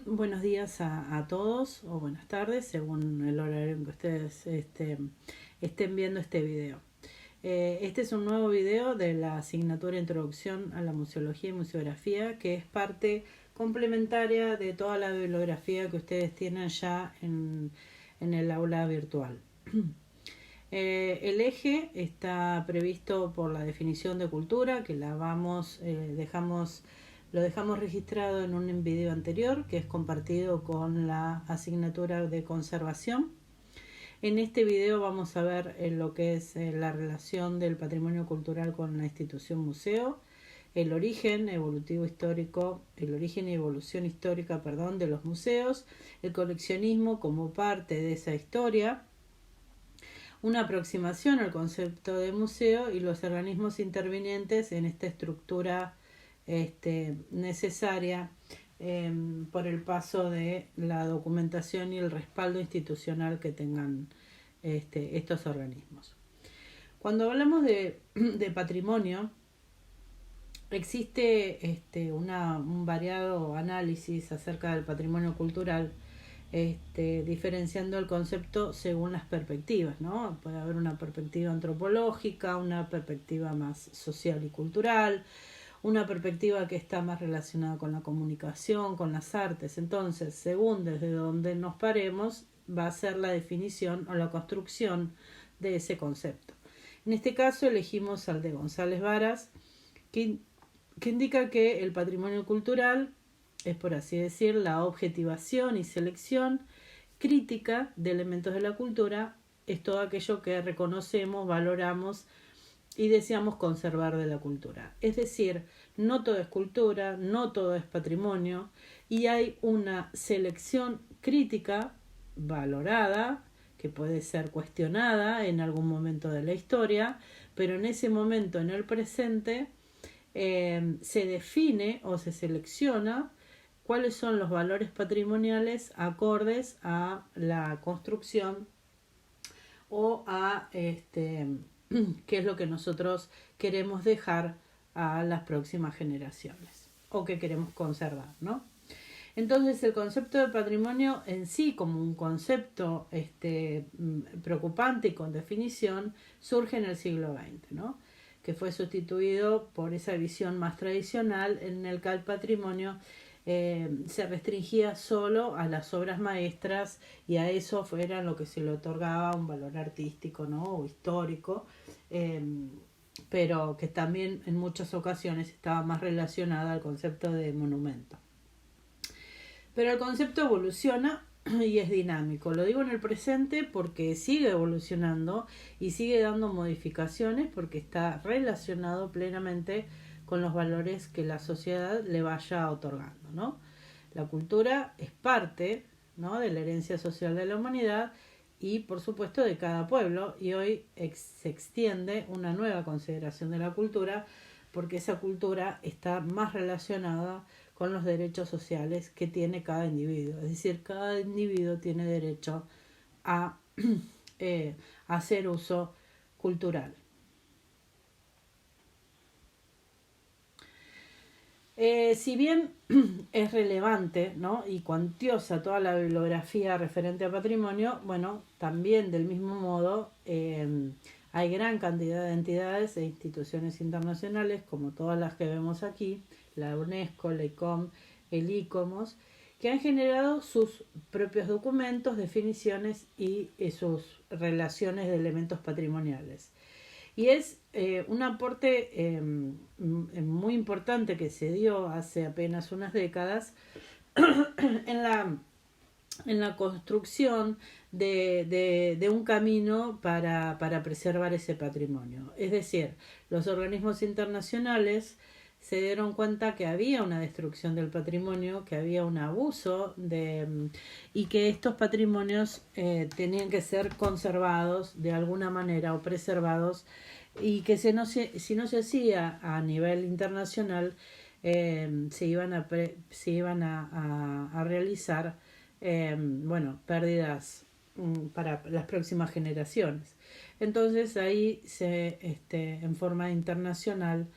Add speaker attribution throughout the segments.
Speaker 1: Buenos días a todos o buenas tardes según el horario en que ustedes estén viendo este video. Este es un nuevo video de la asignatura Introducción a la Museología y Museografía, que es parte complementaria de toda la bibliografía que ustedes tienen ya en el aula virtual. El eje está previsto por la definición de cultura, que lo dejamos registrado en un video anterior, que es compartido con la asignatura de conservación. En este video vamos a ver lo que es la relación del patrimonio cultural con la institución museo, el origen y evolución histórica, de los museos, el coleccionismo como parte de esa historia, una aproximación al concepto de museo y los organismos intervinientes en esta estructura necesaria por el paso de la documentación y el respaldo institucional que tengan estos organismos. Cuando hablamos de patrimonio, existe un variado análisis acerca del patrimonio cultural, diferenciando el concepto según las perspectivas, ¿no? Puede haber una perspectiva antropológica, una perspectiva más social y cultural, una perspectiva que está más relacionada con la comunicación, con las artes. Entonces, según desde donde nos paremos, va a ser la definición o la construcción de ese concepto. En este caso elegimos al de González Varas, que indica que el patrimonio cultural es, por así decir, la objetivación y selección crítica de elementos de la cultura, es todo aquello que reconocemos, valoramos y deseamos conservar de la cultura. Es decir, no todo es cultura, no todo es patrimonio, y hay una selección crítica valorada, que puede ser cuestionada en algún momento de la historia, pero en ese momento, en el presente, se define o se selecciona cuáles son los valores patrimoniales acordes a la construcción o a qué es lo que nosotros queremos dejar a las próximas generaciones o que queremos conservar, ¿no? Entonces el concepto de patrimonio en sí, como un concepto preocupante y con definición, surge en el siglo XX, ¿no? Que fue sustituido por esa visión más tradicional en el que el patrimonio se restringía solo a las obras maestras y a eso fuera lo que se le otorgaba un valor artístico, ¿no? O histórico, pero que también en muchas ocasiones estaba más relacionada al concepto de monumento. Pero el concepto evoluciona y es dinámico. Lo digo en el presente porque sigue evolucionando y sigue dando modificaciones porque está relacionado plenamente con los valores que la sociedad le vaya otorgando, ¿no? La cultura es parte, ¿no?, de la herencia social de la humanidad y por supuesto de cada pueblo, y hoy se extiende una nueva consideración de la cultura porque esa cultura está más relacionada con los derechos sociales que tiene cada individuo. Es decir, cada individuo tiene derecho a hacer uso cultural. Si bien es relevante, ¿no?, y cuantiosa toda la bibliografía referente a patrimonio, bueno, también del mismo modo hay gran cantidad de entidades e instituciones internacionales, como todas las que vemos aquí, la UNESCO, la ICOM, el ICOMOS, que han generado sus propios documentos, definiciones y sus relaciones de elementos patrimoniales. Y es un aporte muy importante que se dio hace apenas unas décadas en la construcción de un camino para preservar ese patrimonio. Es decir, los organismos internacionales se dieron cuenta que había una destrucción del patrimonio, que había un abuso y que estos patrimonios tenían que ser conservados de alguna manera o preservados, y que si no se hacía a nivel internacional se iban a realizar pérdidas para las próximas generaciones. Entonces ahí en forma internacional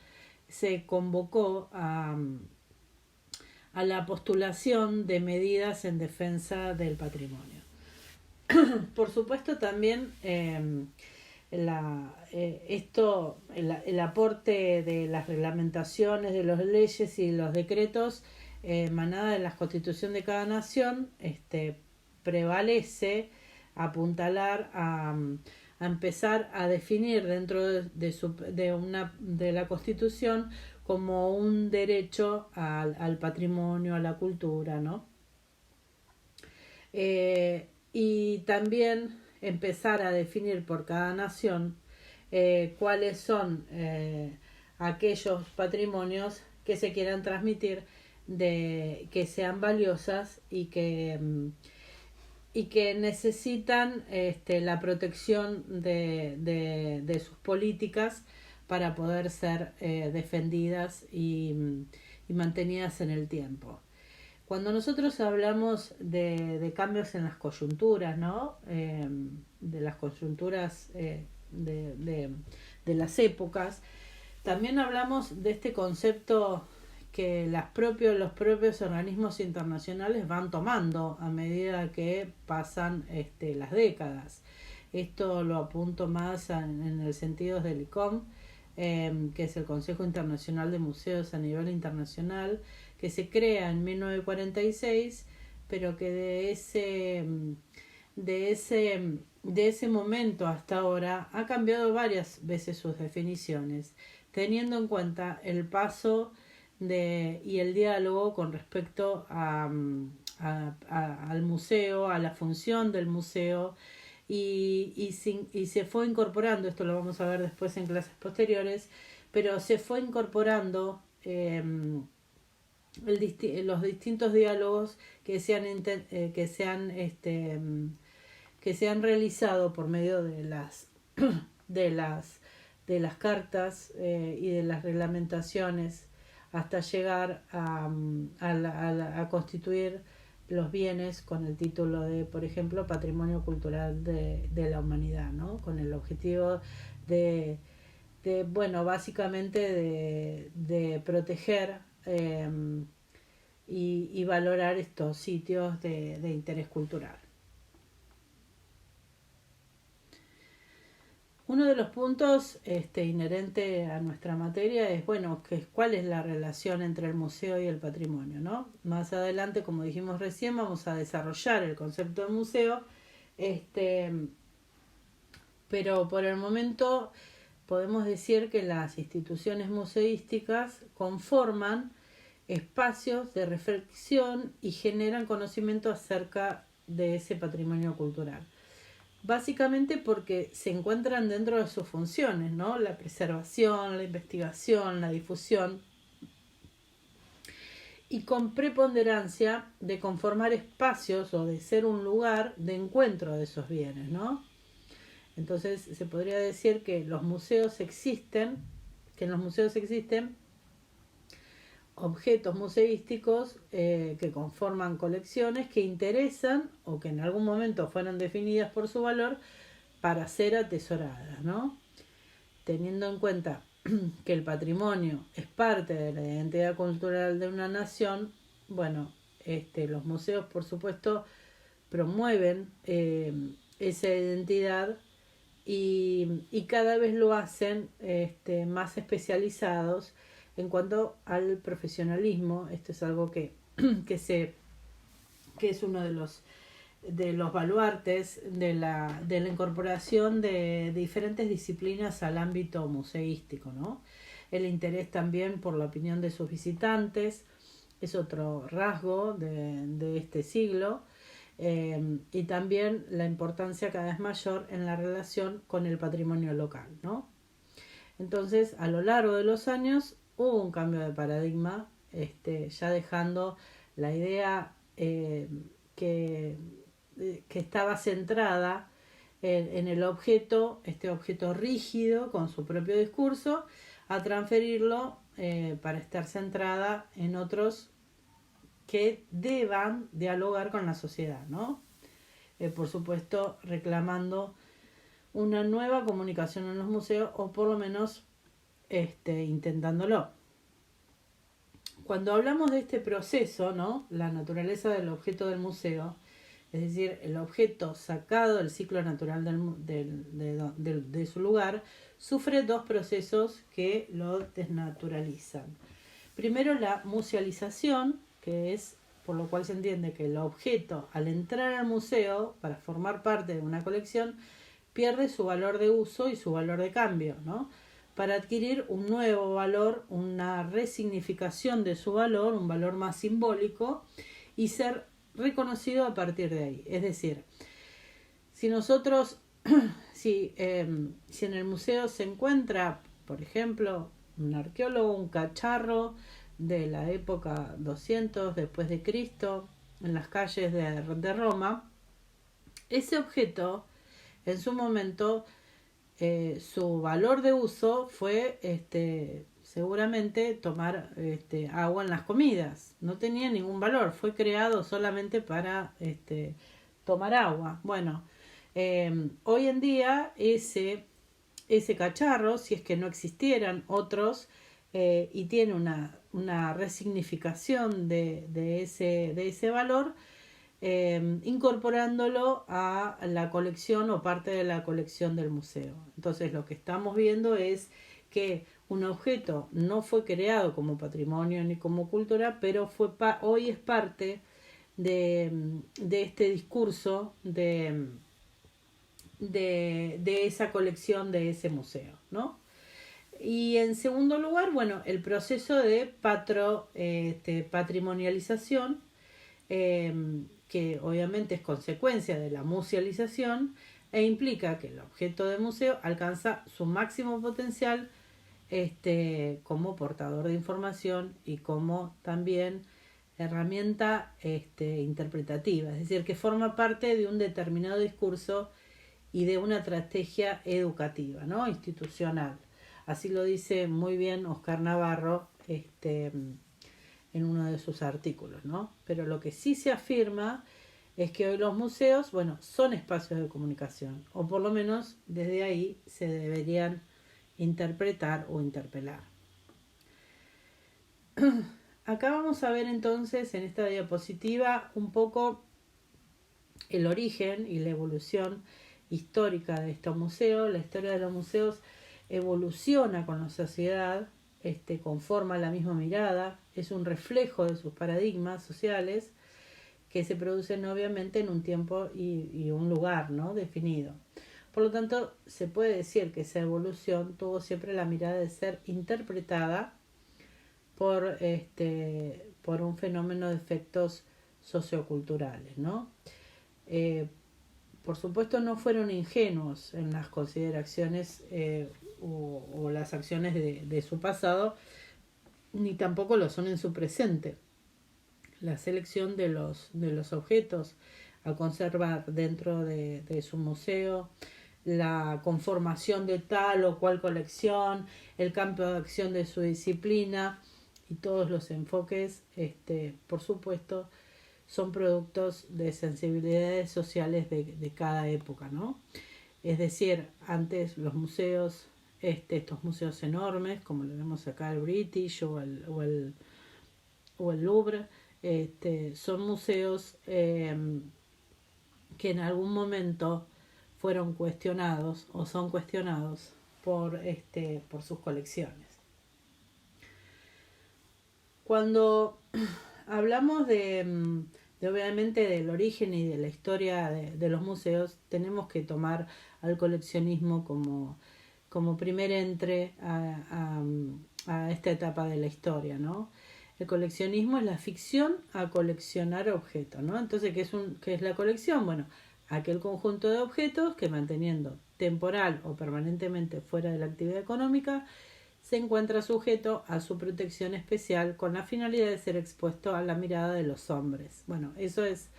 Speaker 1: se convocó a la postulación de medidas en defensa del patrimonio. Por supuesto también el aporte de las reglamentaciones, de las leyes y los decretos emanada de la constitución de cada nación prevalece a apuntalar a empezar a definir dentro de la constitución como un derecho al patrimonio, a la cultura, ¿no? Y también empezar a definir por cada nación cuáles son aquellos patrimonios que se quieran transmitir, que sean valiosas y que necesitan la protección de sus políticas para poder ser defendidas y mantenidas en el tiempo. Cuando nosotros hablamos de cambios en las coyunturas, ¿no? De las coyunturas de las épocas, también hablamos de este concepto que los propios organismos internacionales van tomando a medida que pasan las décadas. Esto lo apunto más en el sentido del ICOM, que es el Consejo Internacional de Museos a nivel internacional, que se crea en 1946, pero que de ese momento hasta ahora ha cambiado varias veces sus definiciones, teniendo en cuenta el paso y el diálogo con respecto al museo, a la función del museo, y se fue incorporando, esto lo vamos a ver después en clases posteriores, pero se fue incorporando los distintos diálogos que se han realizado por medio de las cartas y de las reglamentaciones hasta llegar a constituir los bienes con el título de, por ejemplo, Patrimonio Cultural de la Humanidad, ¿no? Con el objetivo básicamente de proteger y valorar estos sitios de interés cultural. Uno de los puntos inherente a nuestra materia es, cuál es la relación entre el museo y el patrimonio, ¿no? Más adelante, como dijimos recién, vamos a desarrollar el concepto de museo, pero por el momento podemos decir que las instituciones museísticas conforman espacios de reflexión y generan conocimiento acerca de ese patrimonio cultural. Básicamente porque se encuentran dentro de sus funciones, ¿no? La preservación, la investigación, la difusión, y con preponderancia de conformar espacios o de ser un lugar de encuentro de esos bienes, ¿no? Entonces se podría decir que en los museos existen objetos museísticos que conforman colecciones que interesan o que en algún momento fueron definidas por su valor para ser atesoradas, ¿no? Teniendo en cuenta que el patrimonio es parte de la identidad cultural de una nación, los museos, por supuesto, promueven esa identidad y cada vez lo hacen más especializados en cuanto al profesionalismo. Esto es algo que es uno de los baluartes de la incorporación de diferentes disciplinas al ámbito museístico, ¿no? El interés también por la opinión de sus visitantes es otro rasgo de este siglo, y también la importancia cada vez mayor en la relación con el patrimonio local, ¿no? Entonces, a lo largo de los años hubo un cambio de paradigma, ya dejando la idea que estaba centrada en el objeto, este objeto rígido con su propio discurso, a transferirlo para estar centrada en otros que deban dialogar con la sociedad, ¿no? Por supuesto, reclamando una nueva comunicación en los museos, o por lo menos intentándolo. Cuando hablamos de este proceso, ¿no? La naturaleza del objeto del museo, es decir, el objeto sacado del ciclo natural de su lugar, sufre dos procesos que lo desnaturalizan. Primero, la musealización, que es por lo cual se entiende que el objeto, al entrar al museo para formar parte de una colección, pierde su valor de uso y su valor de cambio, ¿no? Para adquirir un nuevo valor, una resignificación de su valor, un valor más simbólico, y ser reconocido a partir de ahí. Es decir, si nosotros, si en el museo se encuentra, por ejemplo, un arqueólogo, un cacharro de la época 200 después de Cristo, en las calles de Roma, ese objeto, en su momento, su valor de uso fue seguramente tomar agua en las comidas. No tenía ningún valor, fue creado solamente para tomar agua. Bueno, hoy en día ese cacharro, si es que no existieran otros, y tiene una resignificación de ese valor, incorporándolo a la colección o parte de la colección del museo. Entonces lo que estamos viendo es que un objeto no fue creado como patrimonio ni como cultura, pero hoy es parte de este discurso de esa colección de ese museo, ¿no? Y en segundo lugar, bueno, el proceso de patrimonialización, que obviamente es consecuencia de la musealización e implica que el objeto de museo alcanza su máximo potencial como portador de información y como también herramienta interpretativa, es decir, que forma parte de un determinado discurso y de una estrategia educativa, ¿no? Institucional. Así lo dice muy bien Oscar Navarro en uno de sus artículos, ¿no? Pero lo que sí se afirma es que hoy los museos, bueno, son espacios de comunicación, o por lo menos desde ahí se deberían interpretar o interpelar. Acá vamos a ver entonces en esta diapositiva un poco el origen y la evolución histórica de estos museos. La historia de los museos evoluciona con la sociedad, conforma la misma mirada, es un reflejo de sus paradigmas sociales que se producen obviamente en un tiempo y un lugar, ¿no?, definido. Por lo tanto, se puede decir que esa evolución tuvo siempre la mirada de ser interpretada por un fenómeno de efectos socioculturales, ¿no? Por supuesto no fueron ingenuos en las consideraciones o las acciones de su pasado, ni tampoco lo son en su presente. La selección de los objetos a conservar dentro de su museo, la conformación de tal o cual colección, el campo de acción de su disciplina y todos los enfoques, por supuesto, son productos de sensibilidades sociales de cada época, ¿no? Es decir, antes los museos, estos museos enormes, como lo vemos acá, el British o el Louvre, son museos que en algún momento fueron cuestionados o son cuestionados por sus colecciones. Cuando hablamos de obviamente del origen y de la historia de los museos, tenemos que tomar al coleccionismo como primer entre a esta etapa de la historia, ¿no? El coleccionismo es la ficción a coleccionar objetos, ¿no? Entonces, ¿qué es la colección? Bueno, aquel conjunto de objetos que, manteniendo temporal o permanentemente fuera de la actividad económica, se encuentra sujeto a su protección especial con la finalidad de ser expuesto a la mirada de los hombres. Bueno, eso es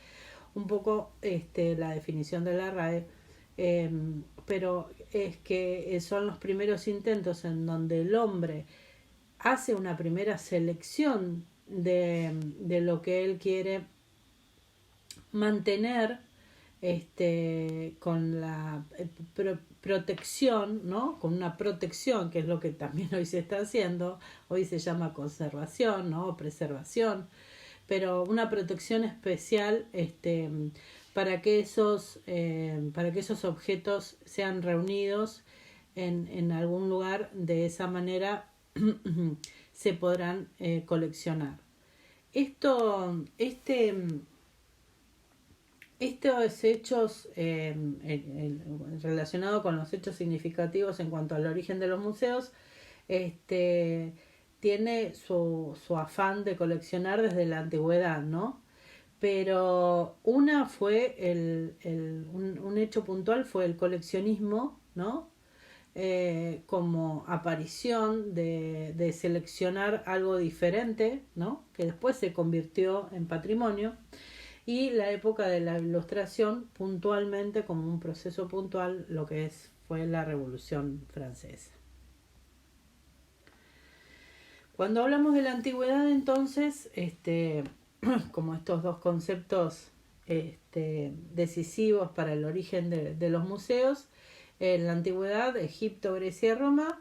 Speaker 1: un poco la definición de la RAE, pero es que son los primeros intentos en donde el hombre hace una primera selección de lo que él quiere mantener con la protección, ¿no? Con una protección, que es lo que también hoy se está haciendo, hoy se llama conservación, ¿no? Preservación, pero una protección especial para que esos objetos sean reunidos en algún lugar. De esa manera se podrán coleccionar. Esto, estos hechos relacionados con los hechos significativos en cuanto al origen de los museos, tiene su afán de coleccionar desde la antigüedad, ¿no? Pero un hecho puntual fue el coleccionismo, ¿no? Como aparición de seleccionar algo diferente, ¿no? Que después se convirtió en patrimonio, y la época de la Ilustración puntualmente como un proceso puntual, lo que fue la Revolución Francesa. Cuando hablamos de la antigüedad, entonces, como estos dos conceptos decisivos para el origen de los museos, en la antigüedad, Egipto, Grecia y Roma,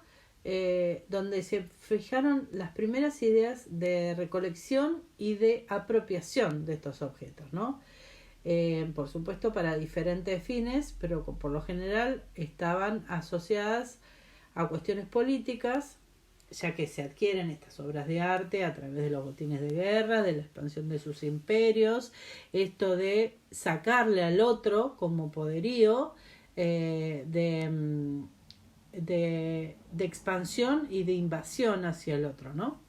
Speaker 1: donde se fijaron las primeras ideas de recolección y de apropiación de estos objetos, ¿no? Por supuesto para diferentes fines, pero por lo general estaban asociadas a cuestiones políticas, ya que se adquieren estas obras de arte a través de los botines de guerra, de la expansión de sus imperios, esto de sacarle al otro como poderío, de expansión y de invasión hacia el otro, ¿no?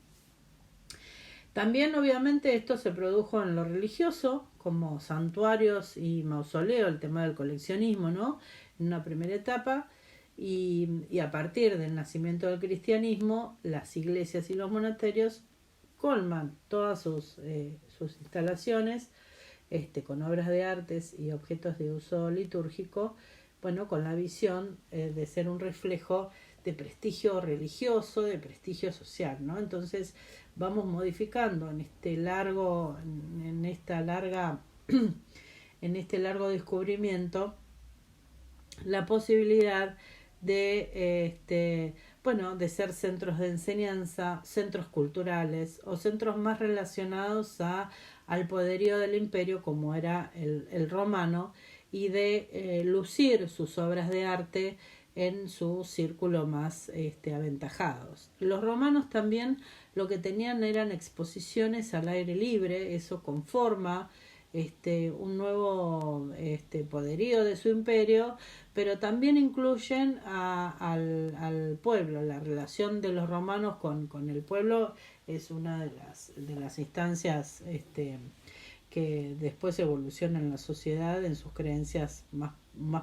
Speaker 1: También obviamente esto se produjo en lo religioso, como santuarios y mausoleos, el tema del coleccionismo, ¿no? En una primera etapa, y a partir del nacimiento del cristianismo, las iglesias y los monasterios colman todas sus instalaciones con obras de artes y objetos de uso litúrgico, bueno, con la visión de ser un reflejo de prestigio religioso, de prestigio social, ¿no? Entonces vamos modificando en este largo descubrimiento la posibilidad de de ser centros de enseñanza, centros culturales o centros más relacionados al poderío del imperio, como era el romano, y de lucir sus obras de arte en su círculo más aventajados. Los romanos también lo que tenían eran exposiciones al aire libre, eso conforma un nuevo poderío de su imperio, pero también incluyen al pueblo. La relación de los romanos con el pueblo es una de las instancias que después evoluciona en la sociedad en sus creencias más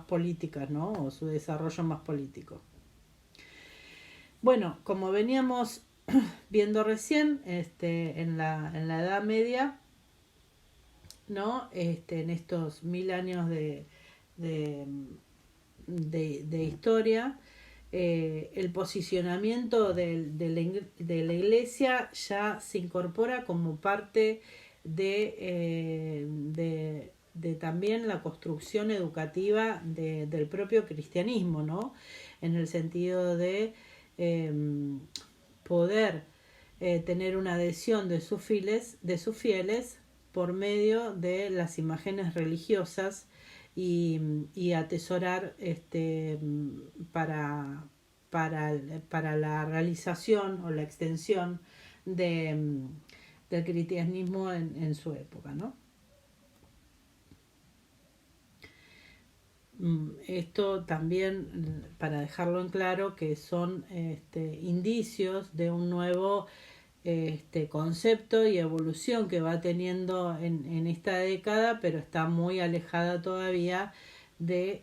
Speaker 1: políticas, ¿no? O su desarrollo más político. Bueno, como veníamos viendo recién, en la Edad Media, ¿no? En estos 1000 años de historia, el posicionamiento de la iglesia ya se incorpora como parte de también la construcción educativa del propio cristianismo, ¿no? En el sentido de poder tener una adhesión de sus fieles por medio de las imágenes religiosas, y atesorar para la realización o la extensión del cristianismo en su época, ¿no? Esto también, para dejarlo en claro, que son indicios de un nuevo concepto y evolución que va teniendo en esta década, pero está muy alejada todavía del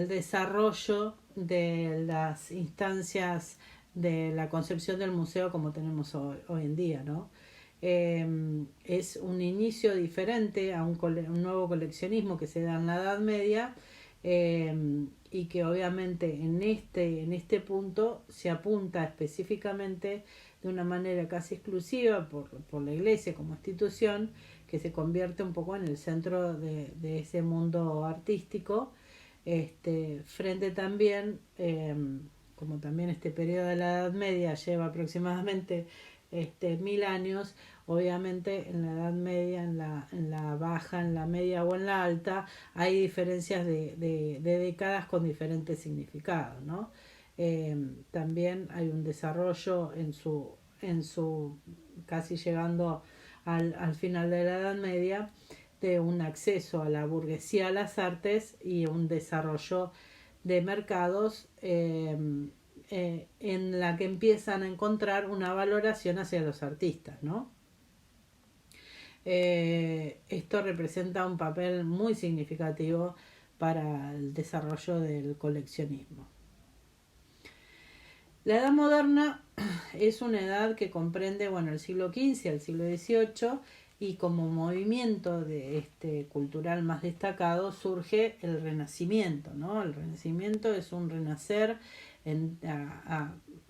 Speaker 1: desarrollo de las instancias de la concepción del museo como tenemos hoy en día, ¿no? Es un inicio diferente a un nuevo coleccionismo que se da en la Edad Media, y que obviamente en este punto se apunta específicamente de una manera casi exclusiva por la Iglesia como institución, que se convierte un poco en el centro de ese mundo artístico, frente también, como también este periodo de la Edad Media lleva aproximadamente 1000 años, obviamente en la Edad Media, en la baja, en la media o en la alta, hay diferencias de décadas con diferentes significados, ¿no? También hay un desarrollo en su casi llegando al final de la Edad Media, de un acceso a la burguesía a las artes y un desarrollo de mercados en la que empiezan a encontrar una valoración hacia los artistas, ¿no? Esto representa un papel muy significativo para el desarrollo del coleccionismo. La Edad Moderna es una edad que comprende, el siglo XV al siglo XVIII, y como movimiento cultural más destacado surge el Renacimiento, ¿no? El Renacimiento es un renacer,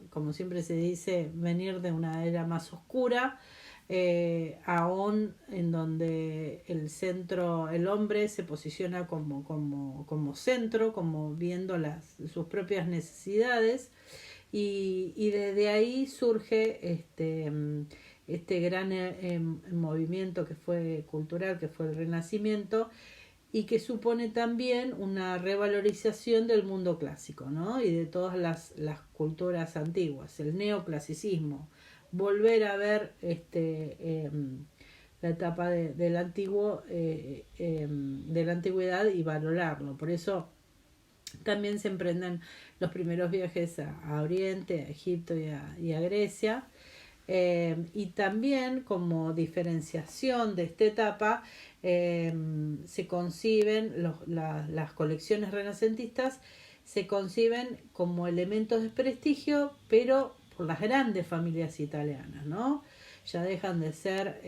Speaker 1: como siempre se dice, venir de una era más oscura, aún en donde el hombre se posiciona como centro, como viendo sus propias necesidades, y desde ahí surge este gran movimiento que fue cultural, que fue el Renacimiento, y que supone también una revalorización del mundo clásico, ¿no? Y de todas las culturas antiguas, el neoclasicismo, volver a ver la etapa del antiguo, de la antigüedad, y valorarlo. Por eso también se emprenden los primeros viajes a Oriente, a Egipto y a Grecia. Y también, como diferenciación de esta etapa, se conciben las colecciones renacentistas, se conciben como elementos de prestigio, pero por las grandes familias italianas, ¿no? Ya dejan de ser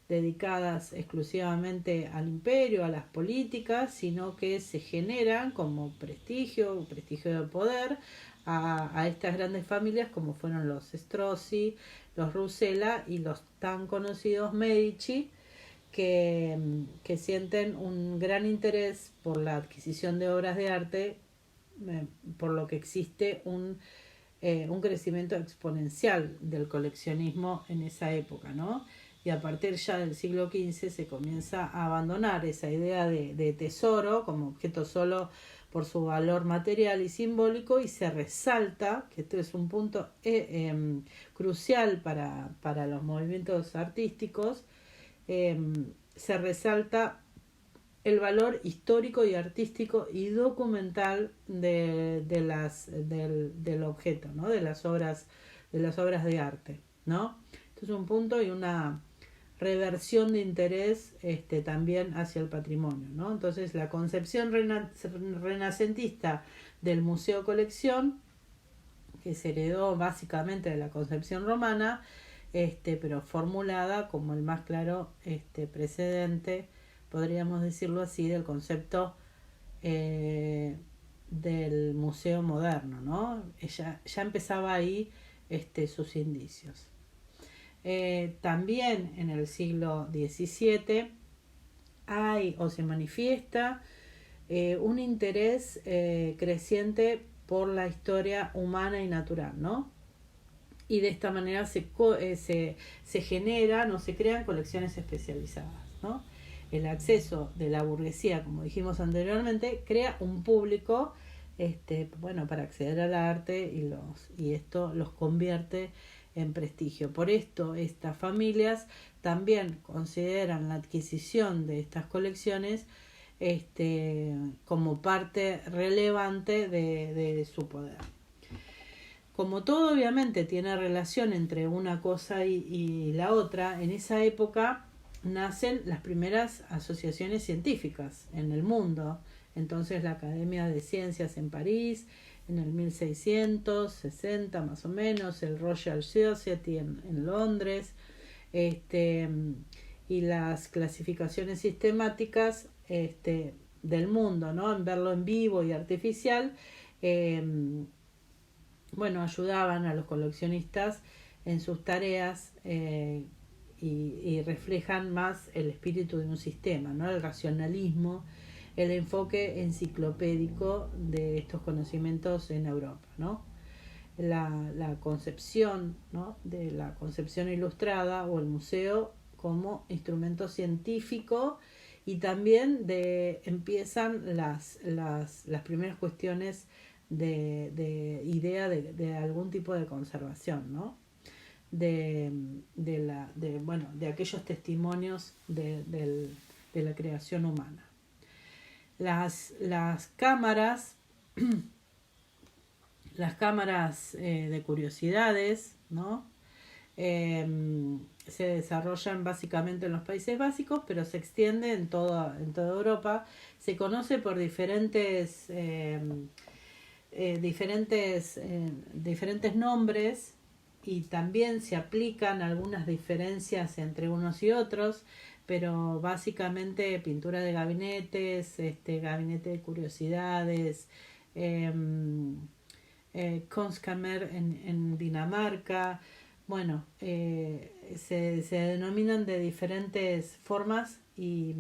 Speaker 1: dedicadas exclusivamente al imperio, a las políticas, sino que se generan como prestigio de poder a estas grandes familias, como fueron los Strozzi, los Russella y los tan conocidos Medici, que sienten un gran interés por la adquisición de obras de arte, por lo que existe un crecimiento exponencial del coleccionismo en esa época, ¿no? Y a partir ya del siglo XV se comienza a abandonar esa idea de tesoro como objeto solo por su valor material y simbólico, y se resalta, que esto es un punto crucial para los movimientos artísticos, se resalta el valor histórico y artístico y documental del objeto, ¿no? de las obras de arte, ¿no? Esto es un punto y una reversión de interés también hacia el patrimonio, ¿no? Entonces la concepción renacentista del museo colección, que se heredó básicamente de la concepción romana, pero formulada como el más claro precedente, podríamos decirlo así, del concepto del museo moderno, ¿no? Ya empezaba ahí sus indicios. También en el siglo XVII hay o se manifiesta un interés creciente por la historia humana y natural, ¿no? Y de esta manera se generan o se crean colecciones especializadas, ¿no? El acceso de la burguesía, como dijimos anteriormente, crea un público para acceder al arte, y esto los convierte en prestigio. Por esto estas familias también consideran la adquisición de estas colecciones como parte relevante de su poder. Como todo obviamente tiene relación entre una cosa y la otra, en esa época nacen las primeras asociaciones científicas en el mundo. Entonces la Academia de Ciencias en París, en el 1660 más o menos, el Royal Society en Londres, y las clasificaciones sistemáticas del mundo, ¿no? En verlo en vivo y artificial, bueno, ayudaban a los coleccionistas en sus tareas y reflejan más el espíritu de un sistema, ¿no? El racionalismo, el enfoque enciclopédico de estos conocimientos en Europa, ¿no? La concepción, ¿no? De la concepción ilustrada o el museo como instrumento científico, y también empiezan las primeras cuestiones de idea de algún tipo de conservación, ¿no? De aquellos testimonios de la creación humana. Las cámaras de curiosidades, ¿no? Se desarrollan básicamente en los Países Básicos, pero se extiende en toda Europa. Se conoce por diferentes nombres, y también se aplican algunas diferencias entre unos y otros, pero básicamente pintura de gabinetes, gabinete de curiosidades, Kunstkammer en Dinamarca. Bueno, se denominan de diferentes formas, y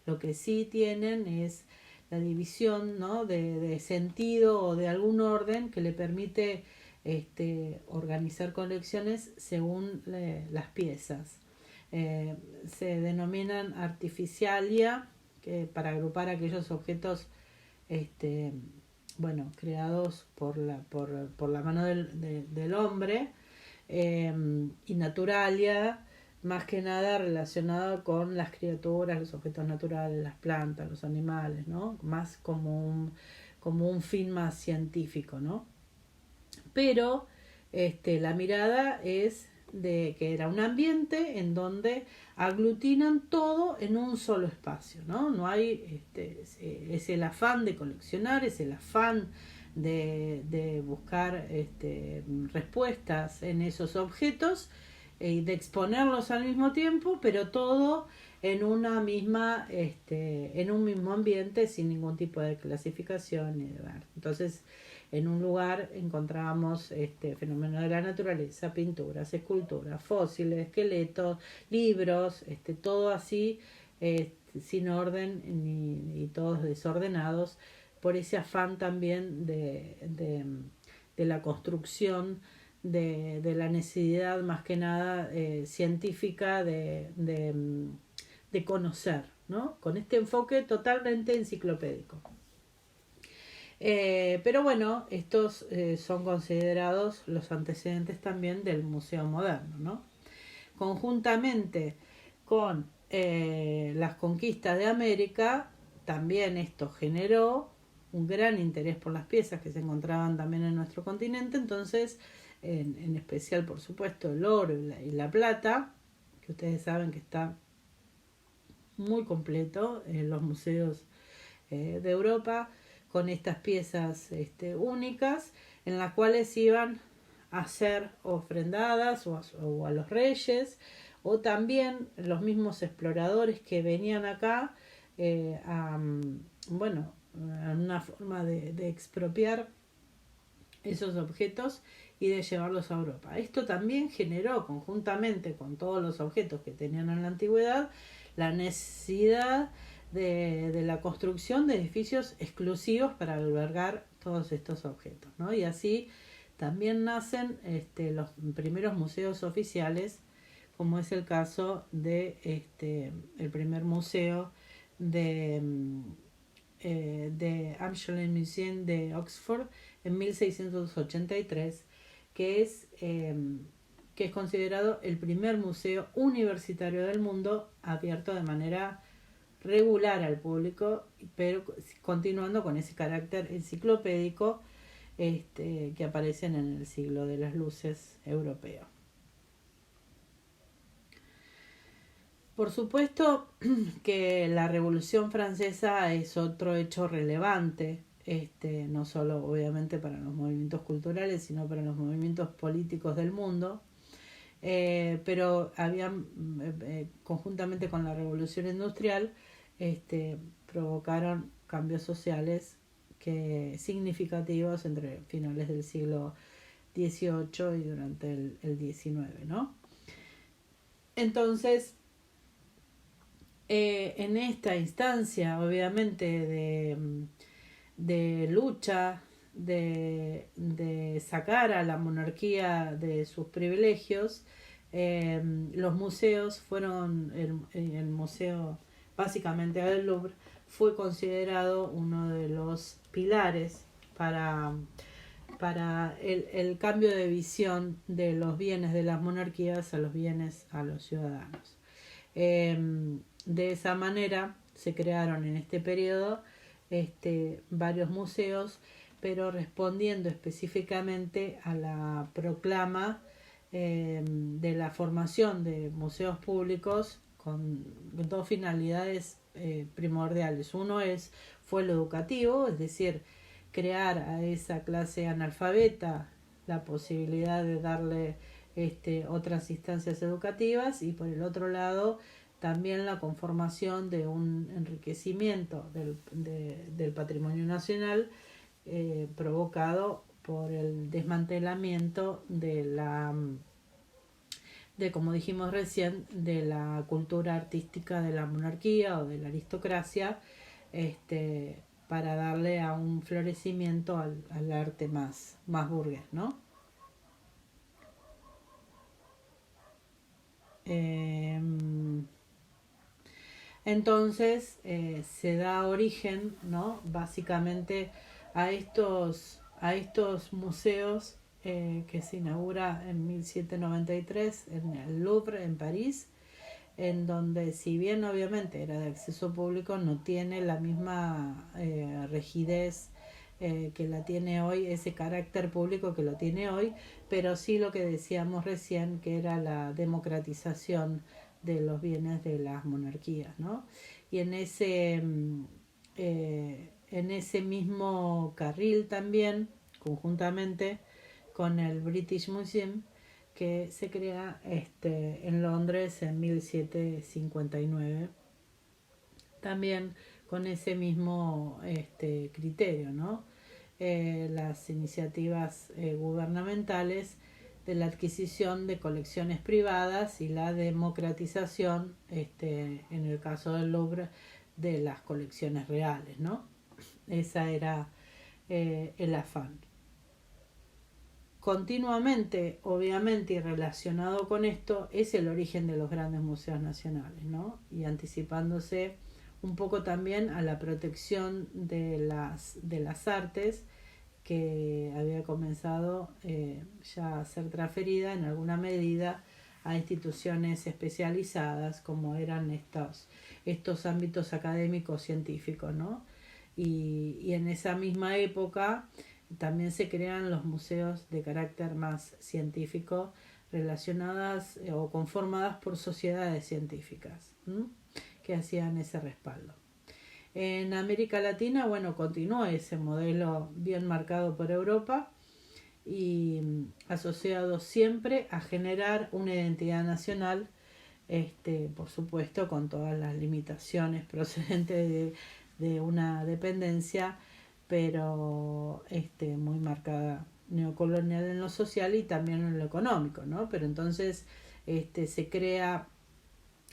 Speaker 1: lo que sí tienen es la división, ¿no? de sentido o de algún orden que le permite organizar colecciones según las piezas. Se denominan artificialia, que para agrupar aquellos objetos creados por la mano del hombre, y naturalia, más que nada relacionado con las criaturas, los objetos naturales, las plantas, los animales, ¿no? Más como un fin más científico, ¿no? Pero la mirada es de que era un ambiente en donde aglutinan todo en un solo espacio, ¿no? No hay es el afán de coleccionar, es el afán de buscar respuestas en esos objetos y de exponerlos al mismo tiempo, pero todo en una misma en un mismo ambiente, sin ningún tipo de clasificación ni de ver. Entonces, en un lugar encontrábamos fenómenos de la naturaleza, pinturas, esculturas, fósiles, esqueletos, libros, todo así, sin orden ni todos desordenados, por ese afán también de la construcción, de la necesidad más que nada científica de conocer, ¿no? Con este enfoque totalmente enciclopédico. Pero bueno, estos son considerados los antecedentes también del museo moderno, ¿no? Conjuntamente con las conquistas de América, también esto generó un gran interés por las piezas que se encontraban también en nuestro continente. Entonces, en especial, por supuesto, el oro y la plata, que ustedes saben que está muy completo en los museos de Europa, con estas piezas únicas, en las cuales iban a ser ofrendadas o a los reyes, o también los mismos exploradores que venían acá a una forma de expropiar esos objetos y de llevarlos a Europa. Esto también generó, conjuntamente con todos los objetos que tenían en la antigüedad, la necesidad de la construcción de edificios exclusivos para albergar todos estos objetos, ¿no? Y así también nacen los primeros museos oficiales, como es el caso de el primer museo de Ashmolean Museum de Oxford en 1683, que es considerado el primer museo universitario del mundo abierto de manera regular al público, pero continuando con ese carácter enciclopédico que aparecen en el siglo de las luces europeo. Por supuesto que la Revolución Francesa es otro hecho relevante, no solo obviamente para los movimientos culturales, sino para los movimientos políticos del mundo. Pero habían, conjuntamente con la Revolución Industrial, provocaron cambios sociales significativos entre finales del siglo XVIII y durante el XIX, ¿no? Entonces, en esta instancia, obviamente, de lucha, de sacar a la monarquía de sus privilegios, los museos fueron, el museo, básicamente el Louvre, fue considerado uno de los pilares para el cambio de visión de los bienes de las monarquías a los bienes a los ciudadanos. De esa manera se crearon en este periodo varios museos, pero respondiendo específicamente a la proclama de la formación de museos públicos con dos finalidades primordiales. Uno fue lo educativo, es decir, crear a esa clase analfabeta la posibilidad de darle otras instancias educativas, y por el otro lado también la conformación de un enriquecimiento del patrimonio nacional provocado por el desmantelamiento como dijimos recién, de la cultura artística de la monarquía o de la aristocracia, para darle a un florecimiento al arte más burgués, ¿no? Entonces se da origen, ¿no?, básicamente a estos museos que se inaugura en 1793 en el Louvre, en París, en donde, si bien obviamente era de acceso público, no tiene la misma rigidez que la tiene hoy, ese carácter público que lo tiene hoy, pero sí lo que decíamos recién, que era la democratización de los bienes de las monarquías, ¿no? Y en ese mismo carril también, conjuntamente con el British Museum, que se crea en Londres en 1759, también con ese mismo criterio, ¿no? Las iniciativas gubernamentales de la adquisición de colecciones privadas y la democratización, en el caso del Louvre, de las colecciones reales, ¿no? Esa era el afán. Continuamente, obviamente, y relacionado con esto, es el origen de los grandes museos nacionales, ¿no? Y anticipándose un poco también a la protección de las artes, que había comenzado ya a ser transferida en alguna medida a instituciones especializadas, como eran estos ámbitos académicos científicos, ¿no? Y en esa misma época también se crean los museos de carácter más científico, relacionadas o conformadas por sociedades científicas, que hacían ese respaldo. En América Latina, bueno, continuó ese modelo bien marcado por Europa y asociado siempre a generar una identidad nacional, por supuesto con todas las limitaciones procedentes de una dependencia, pero muy marcada neocolonial en lo social y también en lo económico, ¿no? Pero entonces se crea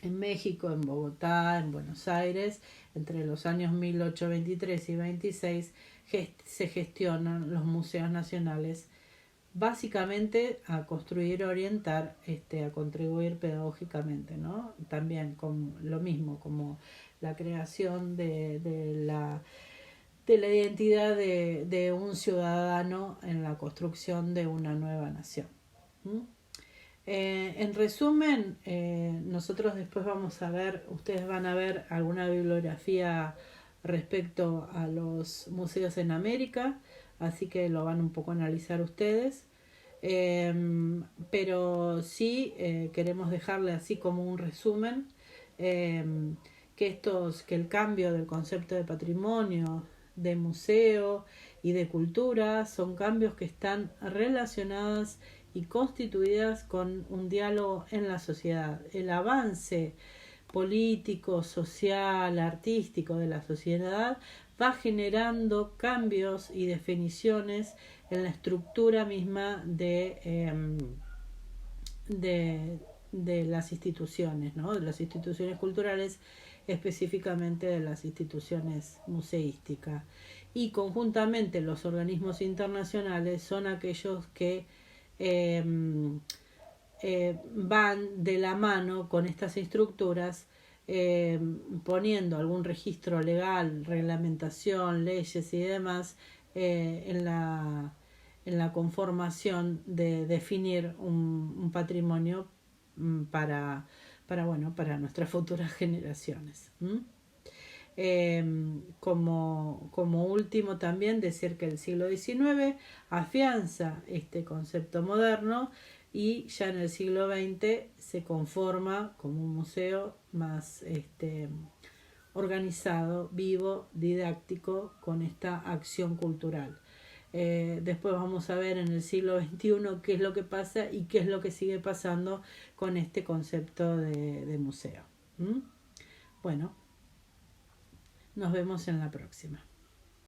Speaker 1: en México, en Bogotá, en Buenos Aires, entre los años 1823 y 26, se gestionan los museos nacionales, básicamente a construir, orientar, a contribuir pedagógicamente, ¿no? También con lo mismo, como la creación de la identidad de un ciudadano en la construcción de una nueva nación. En resumen, nosotros después vamos a ver, ustedes van a ver alguna bibliografía respecto a los museos en América, así que lo van un poco a analizar ustedes. Pero sí queremos dejarle así como un resumen, que el cambio del concepto de patrimonio, de museo y de cultura son cambios que están relacionados y constituidas con un diálogo en la sociedad. El avance político, social, artístico de la sociedad va generando cambios y definiciones en la estructura misma de las instituciones, ¿no? De las instituciones culturales, específicamente de las instituciones museísticas. Y conjuntamente los organismos internacionales son aquellos que van de la mano con estas estructuras, poniendo algún registro legal, reglamentación, leyes y demás en la conformación de definir un patrimonio para nuestras futuras generaciones. Como último también decir que el siglo XIX afianza este concepto moderno y ya en el siglo XX se conforma como un museo más organizado, vivo, didáctico, con esta acción cultural. Después vamos a ver en el siglo XXI qué es lo que pasa y qué es lo que sigue pasando con este concepto de museo. Bueno, nos vemos en la próxima.